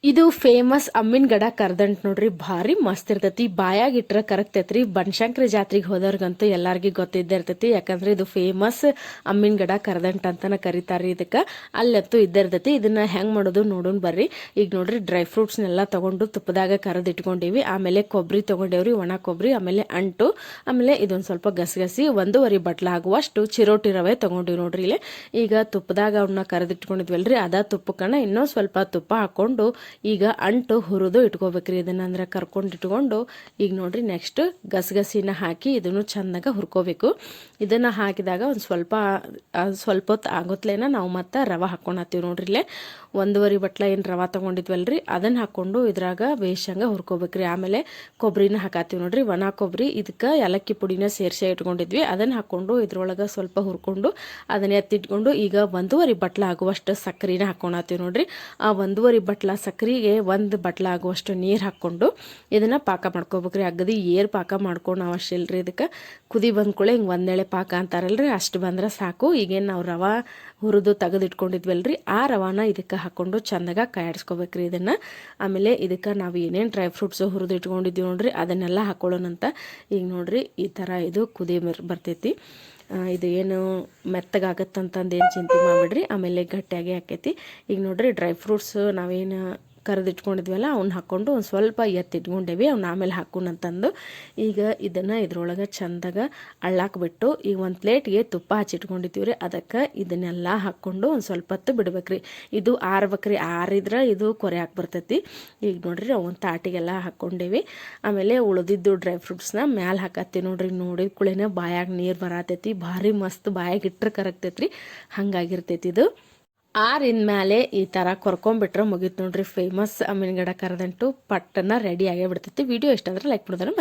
ಇದು ಫೇಮಸ್ ಅಮ್ಮಿನಗಡ ಕರದಂಟ್ ನೋಡ್ರಿ, ಭಾರಿ ಮಸ್ತ್ ಇರ್ತೈತಿ. ಬಾಯಾಗ ಇಟ್ರ ಕರಗ್ತೈತ್ರಿ. ಬನಶಂಕರಿ ಜಾತ್ರೆಗೆ ಹೋದವ್ರಿಗಂತೂ ಎಲ್ಲಾರ್ಗಿ ಗೊತ್ತಿದ್ದೇ ಇರ್ತೈತಿ. ಯಾಕಂದ್ರೆ ಇದು ಫೇಮಸ್ ಅಮ್ಮಿನಗಡ ಕರದಂಟ್ ಅಂತಾನ ಕರೀತಾರ್ರಿ ಇದಕ್ಕೆ. ಅಲ್ಲಂತೂ ಇದ್ದೇ ಇರ್ತೈತಿ. ಇದನ್ನ ಹೆಂಗ್ ಮಾಡೋದು ನೋಡೋಣ ಬರ್ರಿ. ಈಗ ನೋಡ್ರಿ, ಡ್ರೈ ಫ್ರೂಟ್ಸ್ನೆಲ್ಲ ತಗೊಂಡು ತುಪ್ಪದಾಗ ಕರೆದು ಇಟ್ಕೊಂಡಿವಿ. ಆಮೇಲೆ ಕೊಬ್ಬರಿ ತಗೊಂಡೇವ್ರಿ, ಒಣ ಕೊಬ್ಬರಿ, ಆಮೇಲೆ ಅಂಟು, ಆಮೇಲೆ ಇದೊಂದು ಸ್ವಲ್ಪ ಗಸಗಸಿ, 1.5 ಬಟ್ಲ ಆಗುವಷ್ಟು ಚಿರೋಟಿ ರವೆ ತಗೊಂಡಿವಿ ನೋಡ್ರಿ. ಇಲ್ಲಿ ಈಗ ತುಪ್ಪದಾಗ ಅವನ್ನ ಕರೆದಿಟ್ಕೊಂಡಿದ್ವಲ್ರಿ, ಅದ ತುಪ್ಪಕ್ಕನ ಇನ್ನೊಂದು ಸ್ವಲ್ಪ ತುಪ್ಪ ಹಾಕೊಂಡು ಈಗ ಅಂಟು ಹುರಿದು ಇಟ್ಕೋಬೇಕ್ರಿ. ಇದನ್ನ ಅಂದ್ರೆ ಕರ್ಕೊಂಡು ಇಟ್ಕೊಂಡು ಈಗ ನೋಡ್ರಿ ನೆಕ್ಸ್ಟ್ ಗಸಗಸಿನ ಹಾಕಿ ಇದನ್ನು ಚಂದಾಗ ಹುರ್ಕೋಬೇಕು. ಇದನ್ನ ಹಾಕಿದಾಗ ಒಂದು ಸ್ವಲ್ಪ ಹೊತ್ತು ಆಗೋತ್ಲೇನ ನಾವು ಮತ್ತೆ ರವೆ ಹಾಕ್ಕೊಳತ್ತೀವಿ ನೋಡ್ರಿ. ಇಲ್ಲೇ 1.5 ಬಟ್ಲ ಏನು ರವೆ ತೊಗೊಂಡಿದ್ವಲ್ರಿ ಅದನ್ನ ಹಾಕೊಂಡು ಇದ್ರಾಗ ಬೇಷಂಗ ಹುರ್ಕೋಬೇಕ್ರಿ. ಆಮೇಲೆ ಕೊಬ್ಬರಿನ ಹಾಕಾತೀವಿ ನೋಡ್ರಿ, ಒಣ ಕೊಬ್ಬರಿ. ಇದಕ್ಕೆ ಏಲಕ್ಕಿ ಪುಡಿನ ಸೇರಿಸಿ ಇಟ್ಕೊಂಡಿದ್ವಿ, ಅದನ್ನ ಹಾಕೊಂಡು ಇದ್ರೊಳಗೆ ಸ್ವಲ್ಪ ಹುರ್ಕೊಂಡು ಅದನ್ನ ಎತ್ತಿಟ್ಕೊಂಡು ಈಗ 1.5 ಬಟ್ಲ ಆಗುವಷ್ಟು ಸಕ್ಕರೆನ ಹಾಕೊಳತ್ತೀವಿ ನೋಡ್ರಿ. ಆ 1.5 ಬಟ್ಲ ಸಕ್ಕರೆಗೆ 1 ಬಟ್ಲ ಆಗುವಷ್ಟು ನೀರು ಹಾಕ್ಕೊಂಡು ಇದನ್ನ ಪಾಕ ಮಾಡ್ಕೋಬೇಕ್ರಿ. ಅಗದಿ ಏರ್ ಪಾಕ ಮಾಡ್ಕೊಂಡು ಅವಶ್ಯ ಇಲ್ರಿ. ಇದಕ್ಕೆ ಕುದಿ ಬಂದ್ಕೊಳ್ಳೆ ಹಿಂಗೆ ಒಂದೇಳೆ ಪಾಕ ಅಂತಾರಲ್ರಿ, ಅಷ್ಟು ಬಂದ್ರೆ ಸಾಕು. ಈಗೇನು ನಾವು ರವೆ ಹುರಿದು ತೆಗೆದಿಟ್ಕೊಂಡಿದ್ವಲ್ರಿ ಆ ರವಾನ ಇದಕ್ಕೆ ಹಾಕೊಂಡು ಚಂದಾಗ ಕಾಯಾಡಿಸ್ಕೋಬೇಕ್ರಿ ಇದನ್ನ. ಆಮೇಲೆ ಇದಕ್ಕೆ ನಾವು ಏನೇನು ಡ್ರೈ ಫ್ರೂಟ್ಸು ಹುರಿದು ಇಟ್ಕೊಂಡಿದ್ದೀವಿ ನೋಡ್ರಿ ಅದನ್ನೆಲ್ಲ ಹಾಕೊಳ್ಳೋಣಂತ. ಈಗ ನೋಡ್ರಿ ಈ ಥರ ಇದು ಕುದಿ ಬರ್ತೈತಿ. ಇದು ಏನು ಮೆತ್ತಗಾಗತ್ತಂತಂದು ಏನು ಚಿಂತೆ ಮಾಡಿಬಿಡ್ರಿ, ಆಮೇಲೆ ಗಟ್ಟಿಯಾಗಿ ಆಕೈತಿ. ಈಗ ನೋಡ್ರಿ ಡ್ರೈ ಫ್ರೂಟ್ಸ್ ನಾವೇನು ಕರೆದಿಟ್ಕೊಂಡಿದ್ವಲ್ಲ ಅವ್ನ ಹಾಕ್ಕೊಂಡು ಒಂದು ಸ್ವಲ್ಪ ಎತ್ತಿಟ್ಕೊಂಡೇವಿ, ಅವ್ನ ಆಮೇಲೆ ಹಾಕೋಣಂತಂದು. ಈಗ ಇದನ್ನು ಇದ್ರೊಳಗೆ ಚಂದಾಗ ಅಳ್ಳಾಕ್ಬಿಟ್ಟು ಈಗ ಒಂದು ಪ್ಲೇಟ್ಗೆ ತುಪ್ಪ ಹಚ್ಚಿಟ್ಕೊಂಡಿದ್ದೀವಿ ರೀ, ಅದಕ್ಕೆ ಇದನ್ನೆಲ್ಲ ಹಾಕ್ಕೊಂಡು ಒಂದು ಸ್ವಲ್ಪ ಹೊತ್ತು ಬಿಡ್ಬೇಕ್ರಿ. ಇದು ಆರ್ಬೇಕ್ರಿ, ಆರಿದ್ರೆ ಇದು ಕೊರೆಯಾಕೆ ಬರ್ತೈತಿ. ಈಗ ನೋಡ್ರಿ ಒಂದು ತಾಟಿಗೆಲ್ಲ ಹಾಕ್ಕೊಂಡೇವಿ. ಆಮೇಲೆ ಉಳಿದಿದ್ದು ಡ್ರೈ ಫ್ರೂಟ್ಸ್ನ ಮ್ಯಾಲೆ ಹಾಕತ್ತೀವಿ ನೋಡ್ರಿ. ನೋಡಿದ ಕುಳಿನ ಬಾಯಾಗ ನೀರು ಬರತೈತಿ, ಭಾರಿ ಮಸ್ತ್ ಬಾಯಾಗ ಇಟ್ರೆ ಕರಗ್ತೈತ್ರಿ, ಹಂಗಾಗಿರ್ತೈತಿ ಇದು. ಇನ್ಮೇಲೆ ಈ ಥರ ಕೊರ್ಕೊಂಬಿಟ್ರೆ ಮುಗೀತು ನೋಡ್ರಿ. ಫೇಮಸ್ ಅಮ್ಮಿನಗಡ ಕರದಂಟು ಪಟ್ಟನ ರೆಡಿ ಆಗೇ ಬಿಡ್ತೈತಿ. ವಿಡಿಯೋ ಇಷ್ಟ ಅಂದ್ರೆ ಲೈಕ್ ಮಾಡೋದನ್ನ ಮರಿ.